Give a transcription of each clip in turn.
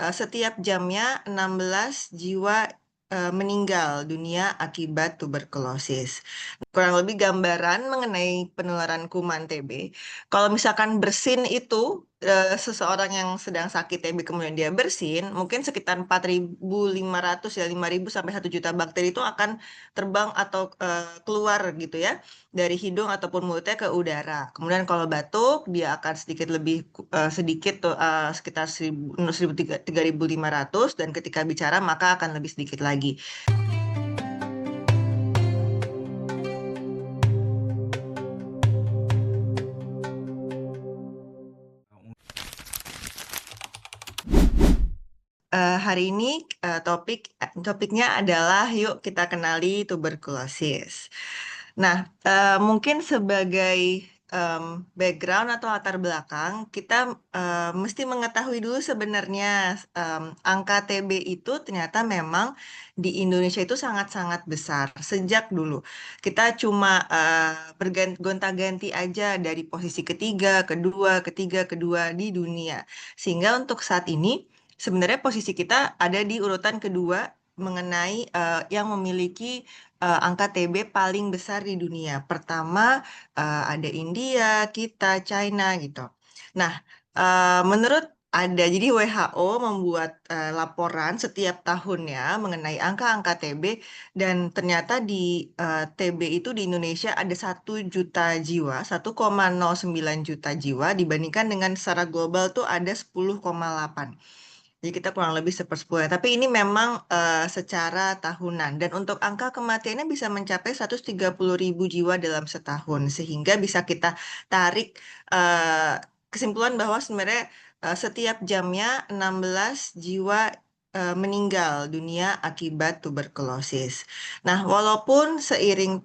setiap jamnya 16 jiwa meninggal dunia akibat tuberkulosis. Kurang lebih gambaran mengenai penularan kuman TB. Kalau misalkan bersin itu seseorang yang sedang sakit TB kemudian dia bersin, mungkin sekitar 4.500 ya 5.000 sampai 1 juta bakteri itu akan terbang atau keluar gitu ya dari hidung ataupun mulutnya ke udara. Kemudian kalau batuk dia akan sedikit lebih sedikit tuh sekitar 3.500 dan ketika bicara maka akan lebih sedikit lagi. Hari ini topiknya adalah yuk kita kenali tuberkulosis. Nah, mungkin sebagai background atau latar belakang, kita mesti mengetahui dulu sebenarnya angka TB itu ternyata memang di Indonesia itu sangat-sangat besar sejak dulu. Kita cuma bergonta-ganti aja dari posisi kedua di dunia. Sehingga untuk saat ini sebenarnya posisi kita ada di urutan kedua mengenai yang memiliki angka TB paling besar di dunia. Pertama ada India, kita, China gitu. Nah, menurut jadi WHO membuat laporan setiap tahunnya mengenai angka-angka TB dan ternyata di TB itu di Indonesia ada 1 juta jiwa, 1,09 juta jiwa dibandingkan dengan secara global tuh ada 10,8. Jadi kita kurang lebih sepersepuluh. Tapi ini memang secara tahunan. Dan untuk angka kematiannya bisa mencapai 130.000 jiwa dalam setahun. Sehingga bisa kita tarik kesimpulan bahwa sebenarnya setiap jamnya 16 jiwa meninggal dunia akibat tuberkulosis. Nah, walaupun seiring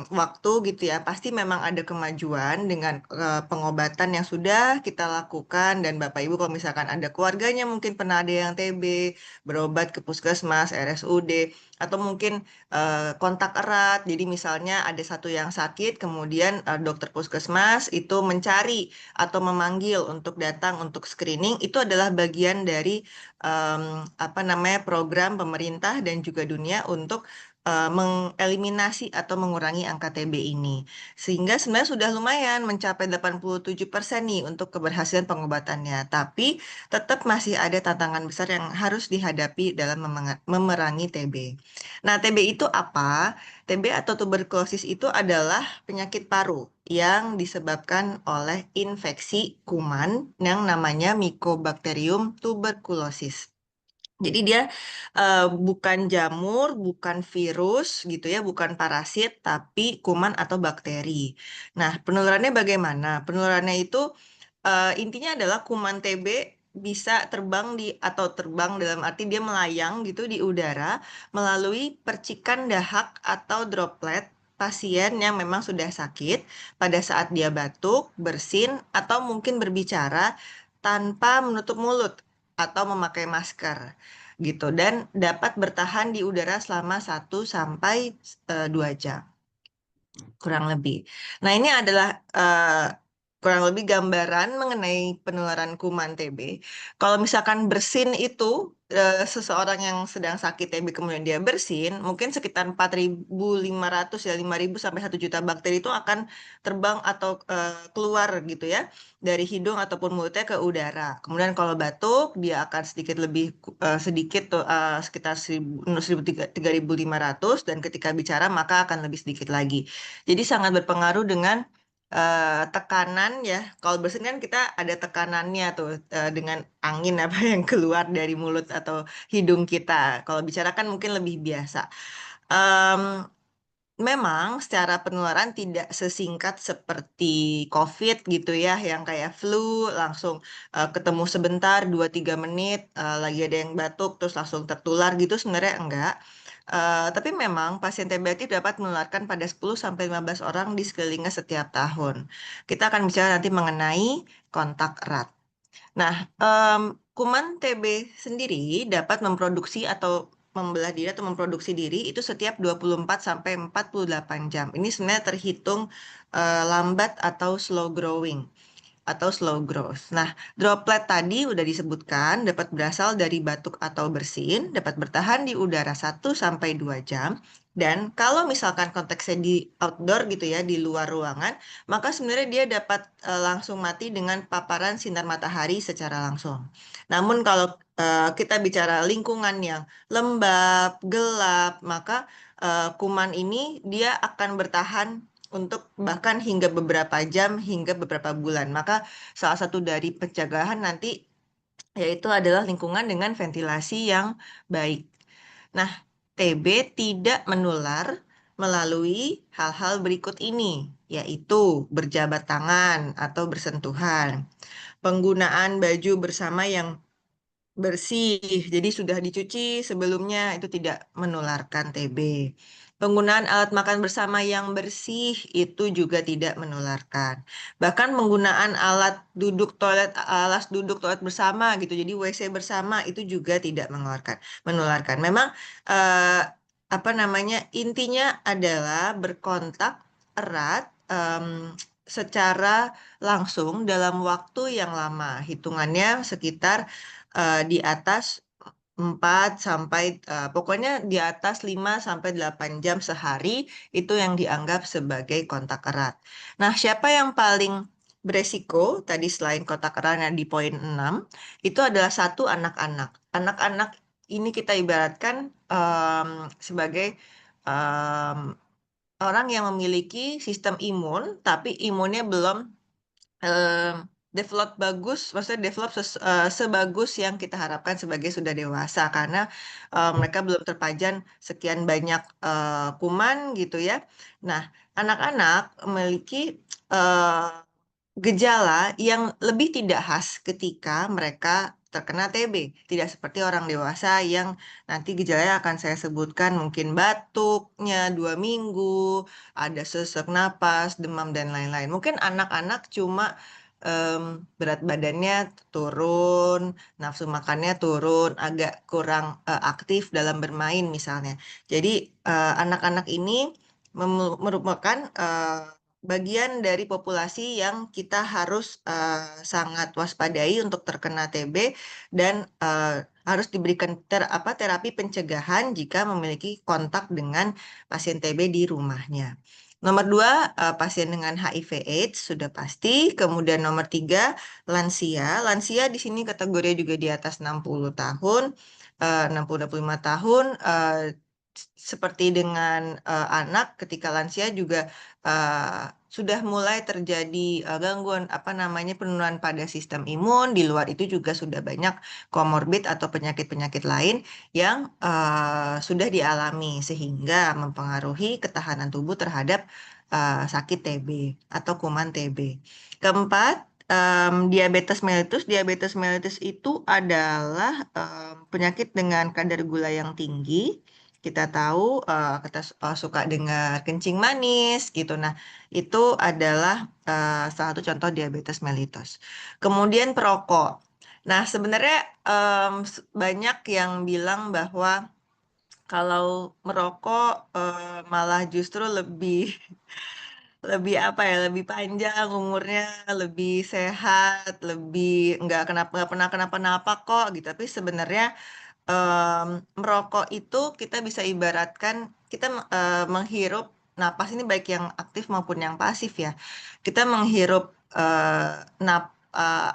waktu gitu ya, pasti memang ada kemajuan dengan pengobatan yang sudah kita lakukan dan Bapak Ibu kalau misalkan ada keluarganya mungkin pernah ada yang TB, berobat ke puskesmas, RSUD, atau mungkin kontak erat. Jadi misalnya ada satu yang sakit, kemudian dokter puskesmas itu mencari atau memanggil untuk datang untuk screening, itu adalah bagian dari apa namanya program pemerintah dan juga dunia untuk mengeliminasi atau mengurangi angka TB ini. Sehingga sebenarnya sudah lumayan mencapai 87% nih untuk keberhasilan pengobatannya. Tapi tetap masih ada tantangan besar yang harus dihadapi dalam memerangi TB. Nah, TB itu apa? TB atau tuberkulosis itu adalah penyakit paru yang disebabkan oleh infeksi kuman yang namanya Mycobacterium tuberculosis. Jadi dia bukan jamur, bukan virus gitu ya, bukan parasit, tapi kuman atau bakteri. Nah, penularannya bagaimana? Penularannya itu intinya adalah kuman TB bisa terbang atau terbang dalam arti dia melayang gitu di udara melalui percikan dahak atau droplet pasien yang memang sudah sakit pada saat dia batuk, bersin, atau mungkin berbicara tanpa menutup mulut atau memakai masker gitu dan dapat bertahan di udara selama 1 sampai 2 jam kurang lebih. Nah, ini adalah kurang lebih gambaran mengenai penularan kuman TB. Kalau misalkan bersin itu seseorang yang sedang sakit TB kemudian dia bersin, mungkin sekitar 4.500 ya 5.000 sampai 1 juta bakteri itu akan terbang atau keluar gitu ya dari hidung ataupun mulutnya ke udara. Kemudian kalau batuk dia akan sedikit lebih sedikit tuh sekitar 3.500 dan ketika bicara maka akan lebih sedikit lagi. Jadi sangat berpengaruh dengan tekanan ya. Kalau bersin kan kita ada tekanannya tuh dengan angin apa yang keluar dari mulut atau hidung kita. Kalau bicara kan mungkin lebih biasa. Em, Memang secara penularan tidak sesingkat seperti COVID gitu ya, yang kayak flu langsung ketemu sebentar 2-3 menit, lagi ada yang batuk terus langsung tertular gitu sebenarnya enggak. Tapi memang pasien TB aktif dapat menularkan pada 10 sampai 15 orang di sekelilingnya setiap tahun. Kita akan bicara nanti mengenai kontak erat. Nah, kuman TB sendiri dapat memproduksi atau membelah diri atau memproduksi diri itu setiap 24 sampai 48 jam. Ini sebenarnya terhitung lambat atau slow growing. atau slow growth. Nah, droplet tadi udah disebutkan dapat berasal dari batuk atau bersin, dapat bertahan di udara 1 sampai 2 jam. Dan kalau misalkan konteksnya di outdoor gitu ya, di luar ruangan, maka sebenarnya dia dapat langsung mati dengan paparan sinar matahari secara langsung. Namun kalau kita bicara lingkungan yang lembab, gelap, maka kuman ini dia akan bertahan untuk bahkan hingga beberapa jam hingga beberapa bulan. Maka salah satu dari pencegahan nanti yaitu adalah lingkungan dengan ventilasi yang baik. Nah, TB tidak menular melalui hal-hal berikut ini, yaitu berjabat tangan atau bersentuhan, penggunaan baju bersama yang bersih, jadi sudah dicuci sebelumnya itu tidak menularkan TB. Penggunaan alat makan bersama yang bersih itu juga tidak menularkan. Bahkan penggunaan alas duduk toilet bersama gitu, jadi WC bersama itu juga tidak menularkan. Memang apa namanya intinya adalah berkontak erat secara langsung dalam waktu yang lama, hitungannya sekitar di atas 4 sampai pokoknya di atas 5 sampai 8 jam sehari itu yang dianggap sebagai kontak erat. Nah, siapa yang paling beresiko tadi selain kontak erat yang di poin 6 itu adalah satu anak-anak. Anak-anak ini kita ibaratkan sebagai em, orang yang memiliki sistem imun tapi imunnya belum em, develop bagus, maksudnya develop sebagus yang kita harapkan sebagai sudah dewasa karena mereka belum terpajan sekian banyak kuman gitu ya. Nah, anak-anak memiliki eh, gejala yang lebih tidak khas ketika mereka terkena TB. Tidak seperti orang dewasa yang nanti gejalanya akan saya sebutkan mungkin batuknya 2 minggu, ada sesak napas, demam, dan lain-lain. Mungkin anak-anak cuma berat badannya turun, nafsu makannya turun, agak kurang aktif dalam bermain misalnya. Jadi anak-anak ini merupakan bagian dari populasi yang kita harus sangat waspadai untuk terkena TB dan harus diberikan terapi pencegahan jika memiliki kontak dengan pasien TB di rumahnya. Nomor 2, pasien dengan HIV/AIDS sudah pasti. Kemudian nomor 3, lansia. Lansia di sini kategori juga di atas 60 tahun, 60-65 tahun. Seperti dengan anak, ketika lansia juga sudah mulai terjadi gangguan apa namanya penurunan pada sistem imun. Di luar itu juga sudah banyak komorbid atau penyakit-penyakit lain yang sudah dialami sehingga mempengaruhi ketahanan tubuh terhadap sakit TB atau kuman TB. Keempat, diabetes mellitus. Diabetes mellitus itu adalah penyakit dengan kadar gula yang tinggi. Kita tahu kita suka dengar kencing manis gitu. Nah, itu adalah salah satu contoh diabetes mellitus. Kemudian perokok. Nah, sebenarnya banyak yang bilang bahwa kalau merokok malah justru lebih lebih apa ya, lebih panjang umurnya, lebih sehat, lebih nggak pernah kenapa-napa kok gitu. Tapi sebenarnya em, merokok itu kita bisa ibaratkan kita menghirup napas ini baik yang aktif maupun yang pasif ya. Kita menghirup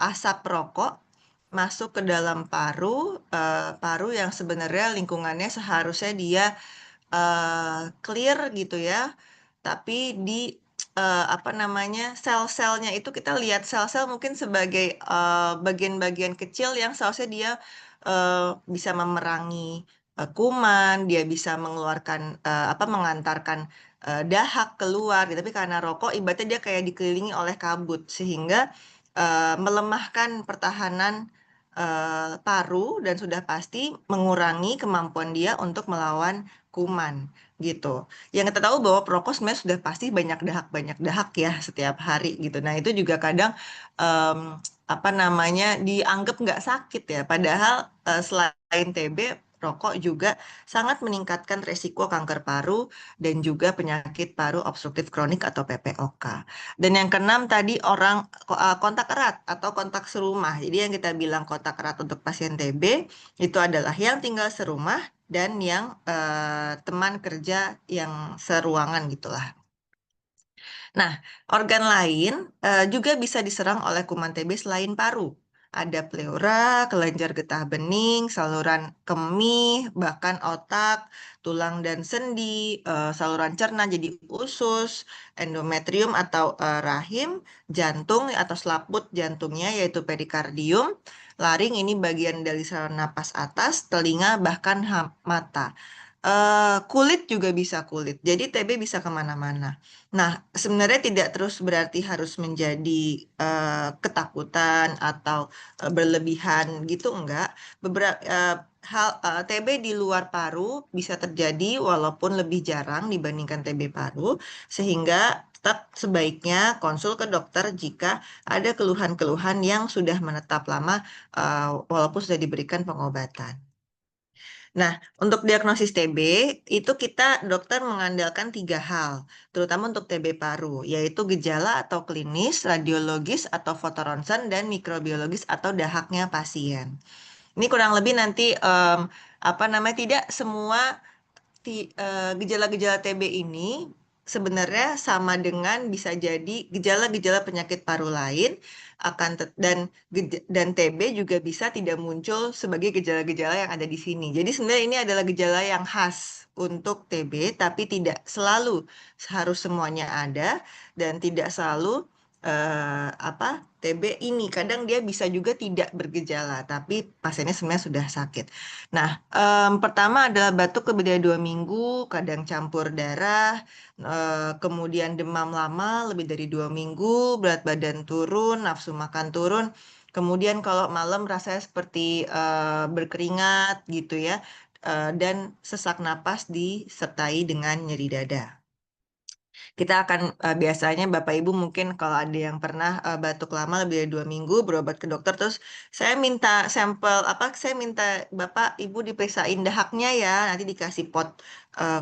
asap rokok masuk ke dalam paru yang sebenarnya lingkungannya seharusnya dia clear gitu ya. Tapi di apa namanya sel-selnya itu kita lihat sel-sel mungkin sebagai bagian-bagian kecil yang seharusnya dia bisa memerangi kuman, dia bisa mengeluarkan apa mengantarkan dahak keluar, gitu. Tapi karena rokok ibaratnya dia kayak dikelilingi oleh kabut sehingga melemahkan pertahanan paru dan sudah pasti mengurangi kemampuan dia untuk melawan kuman gitu. Yang kita tahu bahwa perokok sebenarnya sudah pasti banyak dahak ya setiap hari gitu. Nah itu juga kadang em, apa namanya dianggap nggak sakit ya. Padahal selain TB rokok juga sangat meningkatkan resiko kanker paru dan juga penyakit paru obstruktif kronik atau PPOK. Dan yang keenam tadi kontak erat atau kontak serumah. Jadi yang kita bilang kontak erat untuk pasien TB itu adalah yang tinggal serumah dan yang teman kerja yang seruangan gitulah. Nah, organ lain juga bisa diserang oleh kuman TB selain paru. Ada pleura, kelenjar getah bening, saluran kemih, bahkan otak, tulang dan sendi, saluran cerna jadi usus, endometrium atau rahim, jantung atau selaput jantungnya yaitu perikardium, laring ini bagian dari saluran napas atas, telinga bahkan mata. Kulit juga bisa kulit. Jadi TB bisa kemana-mana. Nah, sebenarnya tidak terus berarti harus menjadi ketakutan atau berlebihan gitu, enggak. Beberapa hal TB di luar paru bisa terjadi walaupun lebih jarang dibandingkan TB paru, sehingga tetap sebaiknya konsul ke dokter jika ada keluhan-keluhan yang sudah menetap lama walaupun sudah diberikan pengobatan. Nah, untuk diagnosis TB, itu kita dokter mengandalkan tiga hal, terutama untuk TB paru, yaitu gejala atau klinis, radiologis atau fotoronsen, dan mikrobiologis atau dahaknya pasien. Ini kurang lebih nanti apa namanya tidak semua gejala-gejala TB ini sebenarnya sama dengan bisa jadi gejala-gejala penyakit paru lain dan TB juga bisa tidak muncul sebagai gejala-gejala yang ada di sini. Jadi sebenarnya ini adalah gejala yang khas untuk TB tapi tidak selalu harus semuanya ada dan tidak selalu apa TB ini kadang dia bisa juga tidak bergejala tapi pasiennya sebenarnya sudah sakit. Nah, pertama adalah batuk lebih dari 2 minggu, kadang campur darah, kemudian demam lama lebih dari 2 minggu, berat badan turun, nafsu makan turun. Kemudian kalau malam rasanya seperti berkeringat gitu ya, dan sesak napas disertai dengan nyeri dada. Kita akan biasanya Bapak Ibu mungkin kalau ada yang pernah batuk lama lebih dari 2 minggu berobat ke dokter terus saya minta sampel saya minta Bapak Ibu diperiksain dahaknya ya nanti dikasih pot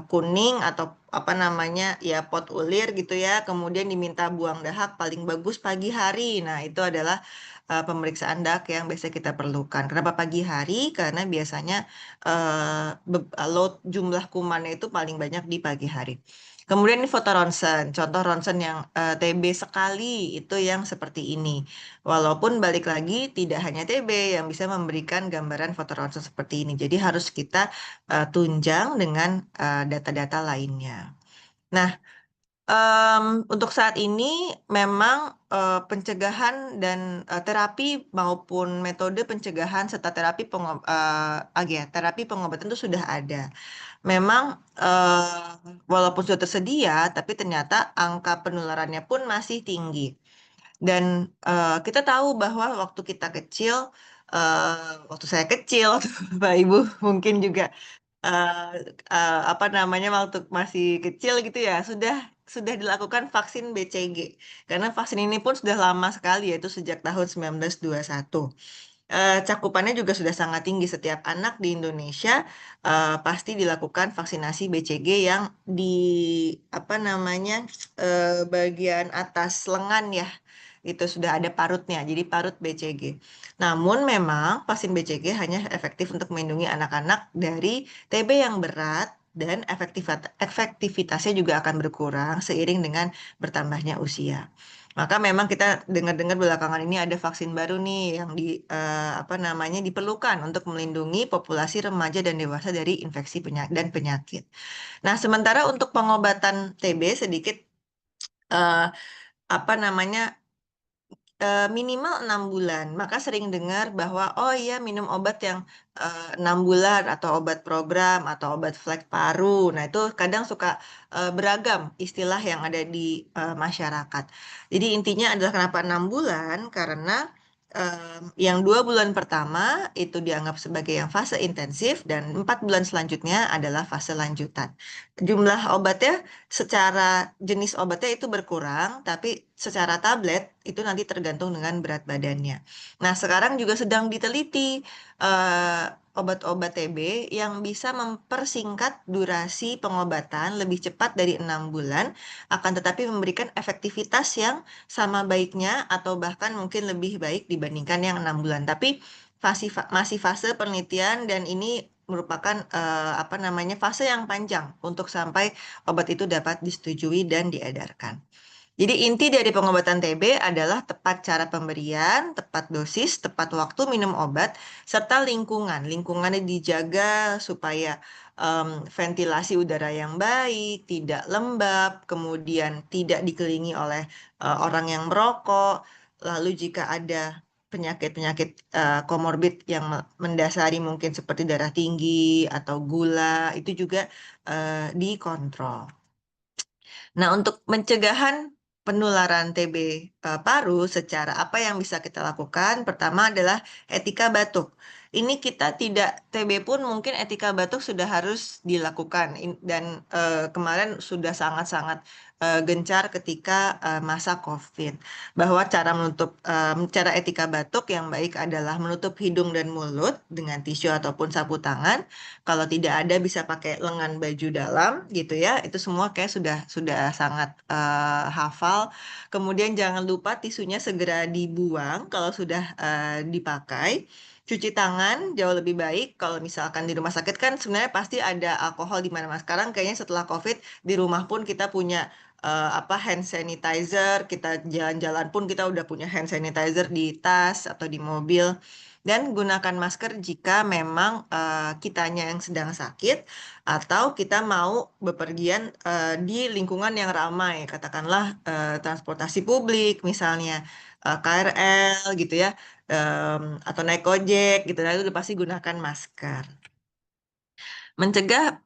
kuning atau apa namanya ya pot ulir gitu ya kemudian diminta buang dahak paling bagus pagi hari. Nah itu adalah pemeriksaan dahak yang biasa kita perlukan. Kenapa pagi hari? Karena biasanya load jumlah kumannya itu paling banyak di pagi hari. Kemudian ini foto ronsen, contoh ronsen yang TB sekali itu yang seperti ini. Walaupun balik lagi tidak hanya TB yang bisa memberikan gambaran foto ronsen seperti ini. Jadi harus kita tunjang dengan data-data lainnya. Nah, untuk saat ini memang pencegahan dan terapi maupun metode pencegahan serta terapi pengobatan itu sudah ada. Memang walaupun sudah tersedia, tapi ternyata angka penularannya pun masih tinggi. Dan kita tahu bahwa waktu kita kecil, waktu saya kecil, Pak Ibu mungkin juga eh, apa namanya waktu masih kecil gitu ya sudah dilakukan vaksin BCG karena vaksin ini pun sudah lama sekali yaitu sejak tahun 1921. Cakupannya juga sudah sangat tinggi. Setiap anak di Indonesia pasti dilakukan vaksinasi BCG yang di apa namanya bagian atas lengan ya. Itu sudah ada parutnya, jadi parut BCG. Namun memang vaksin BCG hanya efektif untuk melindungi anak-anak dari TB yang berat dan efektivitasnya juga akan berkurang seiring dengan bertambahnya usia. Maka memang kita dengar-dengar belakangan ini ada vaksin baru nih yang apa namanya diperlukan untuk melindungi populasi remaja dan dewasa dari infeksi dan penyakit. Nah, sementara untuk pengobatan TB sedikit eh, apa namanya minimal 6 bulan. Maka sering dengar bahwa oh iya minum obat yang 6 bulan atau obat program atau obat flek paru. Nah itu kadang suka beragam istilah yang ada di masyarakat. Jadi intinya adalah kenapa 6 bulan? Karena yang 2 bulan pertama itu dianggap sebagai yang fase intensif dan 4 bulan selanjutnya adalah fase lanjutan. Jumlah obatnya secara jenis obatnya itu berkurang, tapi secara tablet itu nanti tergantung dengan berat badannya. Nah, sekarang juga sedang diteliti eh, obat-obat TB yang bisa mempersingkat durasi pengobatan lebih cepat dari 6 bulan, akan tetapi memberikan efektivitas yang sama baiknya atau bahkan mungkin lebih baik dibandingkan yang 6 bulan. Tapi masih fase penelitian dan ini merupakan apa namanya fase yang panjang untuk sampai obat itu dapat disetujui dan diedarkan. Jadi inti dari pengobatan TB adalah tepat cara pemberian, tepat dosis, tepat waktu minum obat, serta lingkungan. Lingkungannya dijaga supaya ventilasi udara yang baik, tidak lembab, kemudian tidak dikelilingi oleh orang yang merokok. Lalu jika ada penyakit-penyakit komorbid yang mendasari mungkin seperti darah tinggi atau gula, itu juga dikontrol. Nah, untuk pencegahan penularan TB paru secara apa yang bisa kita lakukan? Pertama adalah etika batuk. Ini kita tidak TB pun mungkin etika batuk sudah harus dilakukan dan kemarin sudah sangat-sangat gencar ketika masa COVID bahwa cara etika batuk yang baik adalah menutup hidung dan mulut dengan tisu ataupun sapu tangan. Kalau tidak ada bisa pakai lengan baju dalam gitu ya. Itu semua kayak sudah sangat hafal. Kemudian jangan lupa tisunya segera dibuang kalau sudah dipakai. Cuci tangan jauh lebih baik kalau misalkan di rumah sakit kan sebenarnya pasti ada alkohol di mana-mana. Sekarang kayaknya setelah COVID di rumah pun kita punya apa hand sanitizer, kita jalan-jalan pun kita udah punya hand sanitizer di tas atau di mobil. Dan gunakan masker jika memang kitanya yang sedang sakit atau kita mau bepergian di lingkungan yang ramai, katakanlah transportasi publik misalnya KRL gitu ya, atau naik ojek gitu, nah itu udah pasti gunakan masker. Mencegah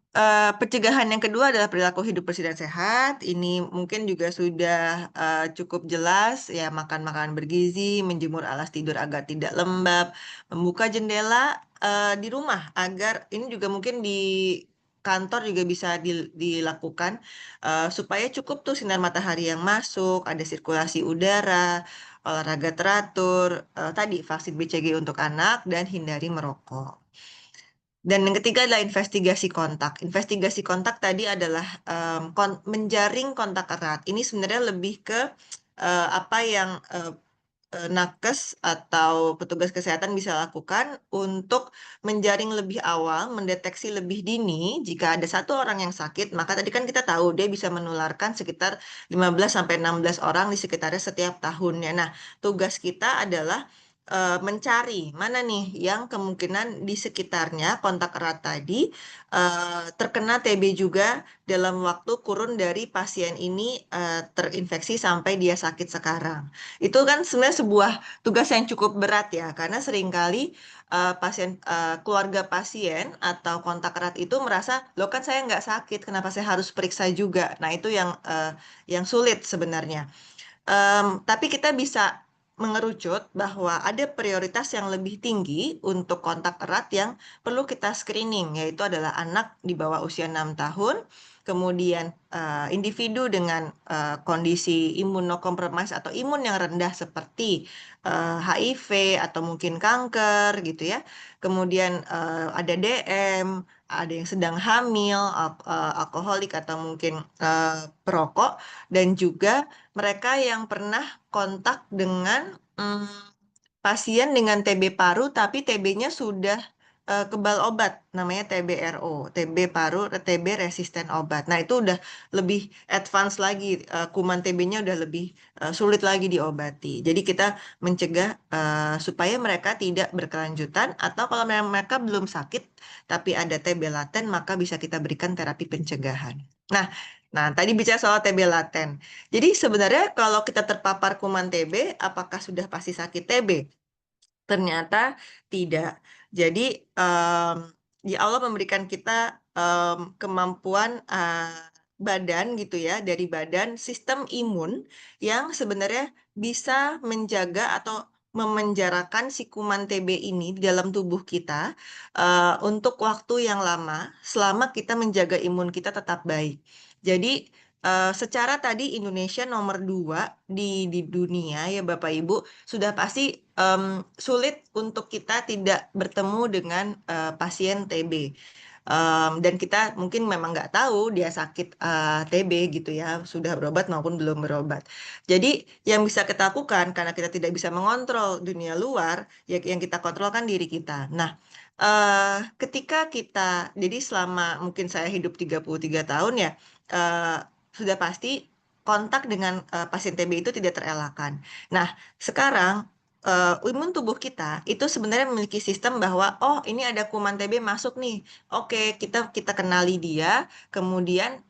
pencegahan yang kedua adalah perilaku hidup bersih dan sehat. Ini mungkin juga sudah cukup jelas ya, makan makanan bergizi, menjemur alas tidur agar tidak lembab, membuka jendela di rumah agar ini juga mungkin di kantor juga bisa dilakukan supaya cukup tuh sinar matahari yang masuk, ada sirkulasi udara, olahraga teratur, tadi vaksin BCG untuk anak dan hindari merokok. Dan yang ketiga adalah investigasi kontak. Investigasi kontak tadi adalah menjaring kontak erat. Ini sebenarnya lebih ke apa yang nakes atau petugas kesehatan bisa lakukan untuk menjaring lebih awal, mendeteksi lebih dini jika ada satu orang yang sakit, maka tadi kan kita tahu dia bisa menularkan sekitar 15 sampai 16 orang di sekitarnya setiap tahunnya. Nah, tugas kita adalah mencari mana nih yang kemungkinan di sekitarnya kontak erat tadi terkena TB juga dalam waktu kurun dari pasien ini terinfeksi sampai dia sakit sekarang. Itu kan sebenarnya sebuah tugas yang cukup berat ya, karena seringkali keluarga pasien atau kontak erat itu merasa, loh kan saya nggak sakit, kenapa saya harus periksa juga? Nah, itu yang sulit sebenarnya. Tapi kita bisa mengerucut bahwa ada prioritas yang lebih tinggi untuk kontak erat yang perlu kita screening, yaitu adalah anak di bawah usia 6 tahun, kemudian individu dengan kondisi imunokompromis atau imun yang rendah seperti HIV atau mungkin kanker gitu ya. Kemudian ada DM, ada yang sedang hamil, alkoholik atau mungkin perokok, dan juga mereka yang pernah kontak dengan pasien dengan TB paru, tapi TB-nya sudah kebal obat, namanya TBRO, TB paru, TB resisten obat. Nah, itu udah lebih advance lagi, kuman TB-nya udah lebih sulit lagi diobati. Jadi kita mencegah supaya mereka tidak berkelanjutan, atau kalau memang mereka belum sakit, tapi ada TB laten, maka bisa kita berikan terapi pencegahan. Nah, nah tadi bicara soal TB laten. Jadi sebenarnya kalau kita terpapar kuman TB, apakah sudah pasti sakit TB? Ternyata tidak. Jadi em, ya Allah memberikan kita kemampuan badan gitu ya, dari badan sistem imun yang sebenarnya bisa menjaga atau memenjarakan si kuman TB ini di dalam tubuh kita untuk waktu yang lama selama kita menjaga imun kita tetap baik. Jadi secara tadi Indonesia nomor 2 di dunia ya Bapak Ibu, sudah pasti sulit untuk kita tidak bertemu dengan pasien TB. Dan kita mungkin memang nggak tahu dia sakit TB gitu ya, sudah berobat maupun belum berobat. Jadi yang bisa kita lakukan karena kita tidak bisa mengontrol dunia luar, ya yang kita kontrol kan diri kita. Nah, ketika kita, jadi selama mungkin saya hidup 33 tahun ya, eh, sudah pasti kontak dengan pasien TB itu tidak terelakkan. Nah, sekarang imun tubuh kita itu sebenarnya memiliki sistem bahwa oh ini ada kuman TB masuk nih. Oke, kita kenali dia, kemudian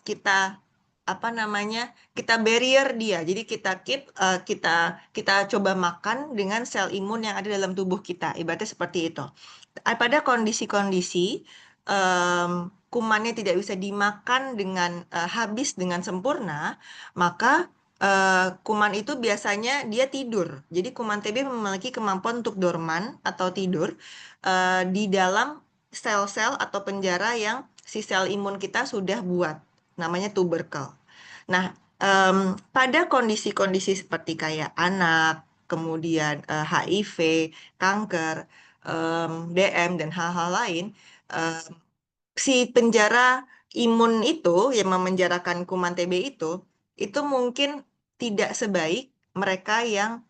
kita apa namanya? Kita barrier dia. Jadi kita keep kita coba makan dengan sel imun yang ada dalam tubuh kita. Ibaratnya seperti itu. Pada kondisi-kondisi kumannya tidak bisa dimakan dengan habis dengan sempurna, maka kuman itu biasanya dia tidur. Jadi kuman TB memiliki kemampuan untuk dorman atau tidur di dalam sel-sel atau penjara yang si sel imun kita sudah buat, namanya tuberkel. Nah, pada kondisi-kondisi seperti kayak anak, kemudian HIV, kanker, DM, dan hal-hal lain, si penjara imun itu yang memenjarakan kuman TB itu mungkin tidak sebaik mereka yang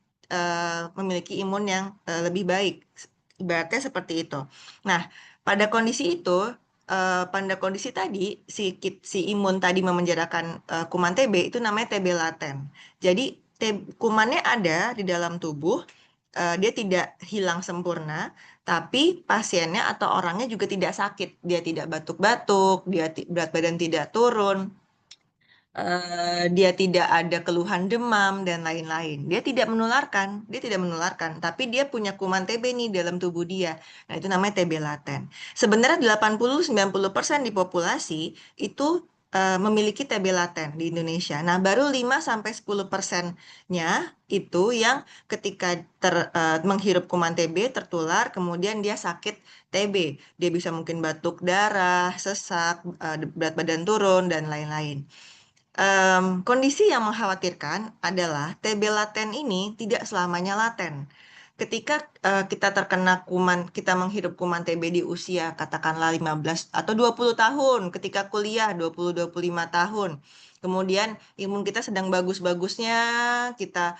memiliki imun yang lebih baik. Ibaratnya seperti itu. Nah, pada kondisi itu, pada kondisi tadi, si imun tadi memenjarakan kuman TB itu namanya TB laten. Jadi, kumannya ada di dalam tubuh, dia tidak hilang sempurna, tapi pasiennya atau orangnya juga tidak sakit. Dia tidak batuk-batuk, dia berat badan tidak turun, dia tidak ada keluhan demam dan lain-lain. Dia tidak menularkan, tapi dia punya kuman TB nih dalam tubuh dia. Nah, itu namanya TB laten. Sebenarnya 80-90% di populasi itu memiliki TB laten di Indonesia. Nah, baru 5-10%-nya itu yang ketika menghirup kuman TB tertular, kemudian dia sakit TB. Dia bisa mungkin batuk darah, sesak, berat badan turun, dan lain-lain. Kondisi yang mengkhawatirkan adalah TB laten ini tidak selamanya laten. Ketika kita terkena kuman, kita menghirup kuman TB di usia katakanlah 15 atau 20 tahun, ketika kuliah 20-25 tahun. Kemudian imun kita sedang bagus-bagusnya, kita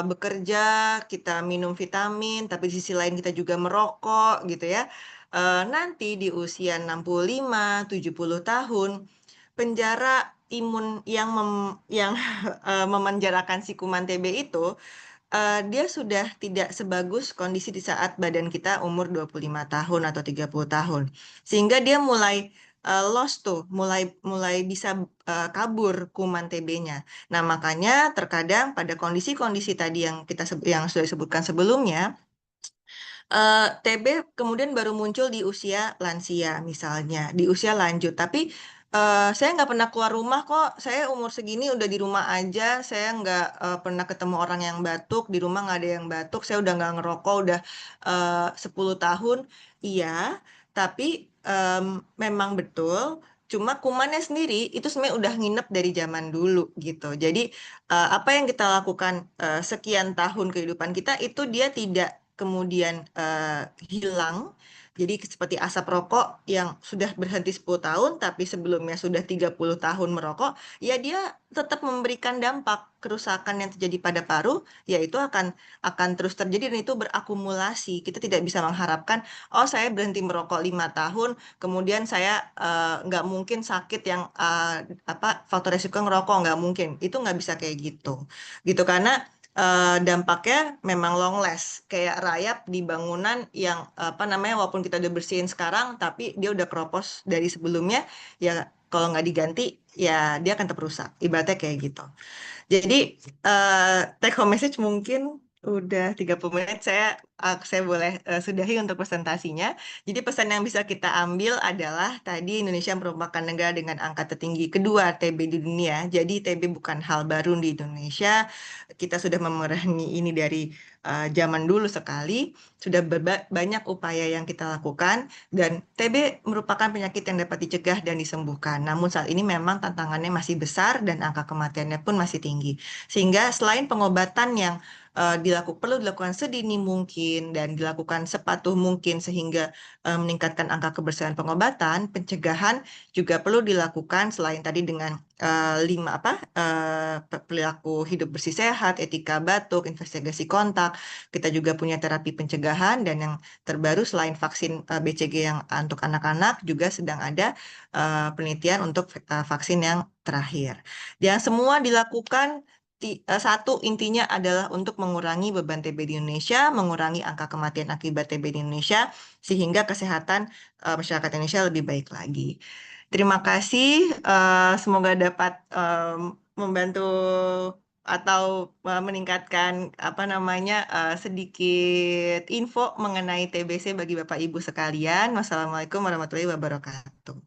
bekerja, kita minum vitamin, tapi di sisi lain kita juga merokok gitu ya. Nanti di usia 65-70 tahun, penjara imun yang memenjarakan si kuman TB itu dia sudah tidak sebagus kondisi di saat badan kita umur 25 tahun atau 30 tahun. Sehingga dia mulai lost tuh, mulai mulai bisa kabur kuman TB-nya. Nah, makanya terkadang pada kondisi-kondisi tadi yang sudah disebutkan sebelumnya, TB kemudian baru muncul di usia lansia misalnya, di usia lanjut. Tapi saya nggak pernah keluar rumah kok. Saya umur segini udah di rumah aja. Saya nggak pernah ketemu orang yang batuk. Di rumah nggak ada yang batuk. Saya udah nggak ngerokok udah 10 tahun. Iya, tapi memang betul. Cuma kumannya sendiri itu sebenarnya udah nginep dari zaman dulu gitu. Jadi apa yang kita lakukan sekian tahun kehidupan kita itu dia tidak kemudian hilang. Jadi seperti asap rokok yang sudah berhenti 10 tahun tapi sebelumnya sudah 30 tahun merokok, ya dia tetap memberikan dampak kerusakan yang terjadi pada paru, yaitu akan terus terjadi dan itu berakumulasi. Kita tidak bisa mengharapkan, oh saya berhenti merokok 5 tahun, kemudian saya nggak mungkin sakit yang apa faktor resiko ngerokok nggak mungkin. Itu nggak bisa kayak gitu, gitu karena dampaknya memang long last, kayak rayap di bangunan yang apa namanya, walaupun kita udah bersihin sekarang, tapi dia udah keropos dari sebelumnya, ya kalau nggak diganti, ya dia akan tetap rusak. Ibaratnya kayak gitu. Jadi take home message mungkin udah 30 menit saya boleh sudahi untuk presentasinya. Jadi pesan yang bisa kita ambil adalah tadi Indonesia merupakan negara dengan angka tertinggi kedua TB di dunia. Jadi TB bukan hal baru di Indonesia. Kita sudah memerangi ini dari zaman dulu sekali, sudah banyak upaya yang kita lakukan, dan TB merupakan penyakit yang dapat dicegah dan disembuhkan. Namun saat ini memang tantangannya masih besar dan angka kematiannya pun masih tinggi. Sehingga selain pengobatan yang perlu dilakukan sedini mungkin dan dilakukan sepatuh mungkin sehingga meningkatkan angka keberhasilan pengobatan, pencegahan juga perlu dilakukan selain tadi dengan perilaku hidup bersih sehat, etika batuk, investigasi kontak. Kita juga punya terapi pencegahan dan yang terbaru selain vaksin BCG yang untuk anak-anak juga sedang ada penelitian untuk vaksin yang terakhir. Yang semua dilakukan satu intinya adalah untuk mengurangi beban TB di Indonesia, mengurangi angka kematian akibat TB di Indonesia, sehingga kesehatan masyarakat Indonesia lebih baik lagi. Terima kasih, semoga dapat membantu atau meningkatkan sedikit info mengenai TBC bagi Bapak Ibu sekalian. Wassalamualaikum warahmatullahi wabarakatuh.